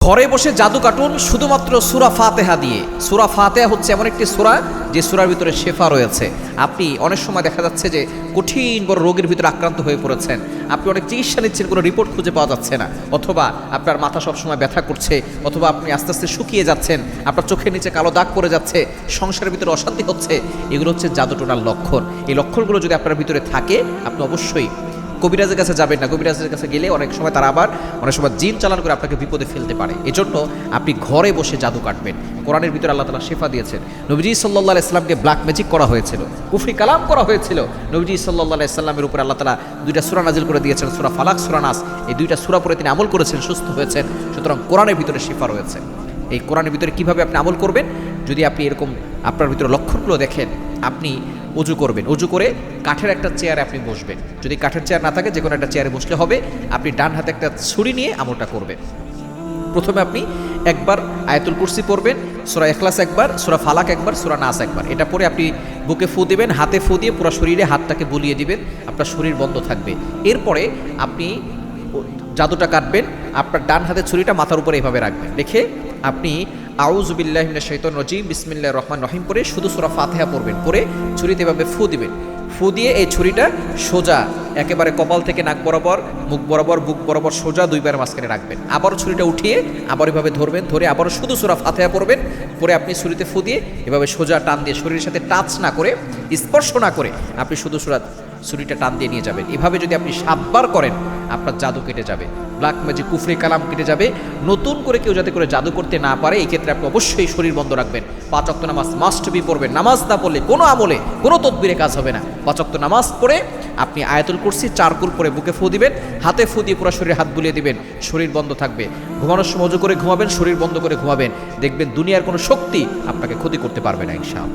ঘরে বসে জাদু কাটুন শুধুমাত্র সূরা ফাতিহা দিয়ে। সূরা ফাতিহা হচ্ছে এমন একটি সূরা যে সূরার ভিতরে শেফা রয়েছে। আপনি অনেক সময় দেখা যাচ্ছে যে কঠিন বড় রোগের ভিতরে আক্রান্ত হয়ে পড়েছেন, আপনি অনেক চিকিৎসা নিচ্ছেন, কোনো রিপোর্ট খুঁজে পাওয়া যাচ্ছে না, অথবা আপনার মাথা সবসময় ব্যথা করছে, অথবা আপনি আস্তে আস্তে শুকিয়ে যাচ্ছেন, আপনার চোখের নিচে কালো দাগ পড়ে যাচ্ছে, সংসারের ভিতরে অশান্তি হচ্ছে, এগুলো হচ্ছে জাদুটোনার লক্ষণ। এই লক্ষণগুলো যদি আপনার ভিতরে থাকে, আপনি অবশ্যই কবিরাজের কাছে যাবেন না। কবিরাজের কাছে গেলে অনেক সময় তারা আবার অনেক সময় জিন চালান করে আপনাকে বিপদে ফেলতে পারে। এজন্য আপনি ঘরে বসে জাদু কাটবেন। কোরআনের ভিতরে আল্লাহ তাআলা শেফা দিয়েছেন। নবীজি সাল্লাল্লাহু আলাইহি সাল্লামকে ব্ল্যাক ম্যাজিক করা হয়েছিল, কুফরি কালাম করা হয়েছিল। নবীজি সাল্লাল্লাহু আলাইহি সাল্লামের উপর আল্লাহ তাআলা দুইটা সূরা নাজিল করে দিয়েছেন, সূরা ফালাক, সূরা নাস। এই দুইটা সূরা পড়ে তিনি আমল করেছেন, সুস্থ হয়েছেন। সুতরাং কোরআনের ভিতরে শেফা রয়েছে। এই কোরআনের ভিতরে কিভাবে আপনি আমল করবেন, যদি আপনি এরকম আপনার ভিতরে লক্ষণগুলো দেখেন, আপনি অজু করবেন। অজু করে কাঠের একটা চেয়ারে আপনি বসবেন। যদি কাঠের চেয়ার না থাকে, যে কোনো একটা চেয়ারে বসলে হবে। আপনি ডান হাতে একটা ছুরি নিয়ে আমলটা করবেন। প্রথমে আপনি একবার আয়াতুল কুরসি পড়বেন, সূরা ইখলাস একবার, সূরা ফালাক একবার, সূরা নাস একবার। এটা পরে আপনি বুকে ফু দিবেন, হাতে ফু দিয়ে পুরো শরীরে হাতটাকে বুলিয়ে দিবেন, আপনার শরীর বন্ধ থাকবে। এরপরে আপনি জাদুটা কাটবেন। আপনার ডান হাতে ছুরিটা মাথার উপরে এভাবে রাখবেন, রেখে আপনি আউযু বিল্লাহি মিনাশ শাইতানির রাজিম বিসমিল্লাহির রহমানির রহিম পড়ে শুধু সূরা ফাতিহা পড়বেন। পরে ছুরিতে এভাবে ফু দিবেন। ফু দিয়ে এই ছুরিটা সোজা একেবারে কপাল থেকে নাক বরাবর, মুখ বরাবর, বুক বরাবর সোজা দুইবার মাঝখানে রাখবেন। আবারও ছুরিটা উঠিয়ে আবার এভাবে ধরবেন, ধরে আবারও শুধু সূরা ফাতিহা পড়বেন। পরে আপনি ছুরিতে ফু দিয়ে এভাবে সোজা টান দিয়ে, শরীরের সাথে টাচ না করে, স্পর্শ না করে, আপনি শুধু ছুরিটা টান দিয়ে নিয়ে যাবেন। এভাবে যদি আপনি 7 বার করেন, আপনার জাদু কেটে যাবে, ব্ল্যাক ম্যাজিক, কুফরি কালাম কেটে যাবে। নতুন করে কেউ যাতে করে জাদু করতে না পারে, এই ক্ষেত্রে আপনি অবশ্যই শরীর বন্ধ রাখবেন। 5 ওয়াক্ত নামাজ মাস্ট বি পড়বেন। নামাজ না পড়লে কোনো আমলে, কোনো তদবিরে কাজ হবে না। 5 ওয়াক্ত নামাজ পড়ে আপনি আয়াতুল কুরসি 4 কুল পরে বুকে ফু দিবেন, হাতে ফু দিয়ে পুরো শরীরে হাত বুলিয়ে দিবেন, শরীর বন্ধ থাকবে। ঘুমানোর সময় ওযু করে ঘুমাবেন, শরীর বন্ধ করে ঘুমাবেন। দেখবেন দুনিয়ার কোনো শক্তি আপনাকে ক্ষতি করতে পারবে না ইনশাআল্লাহ।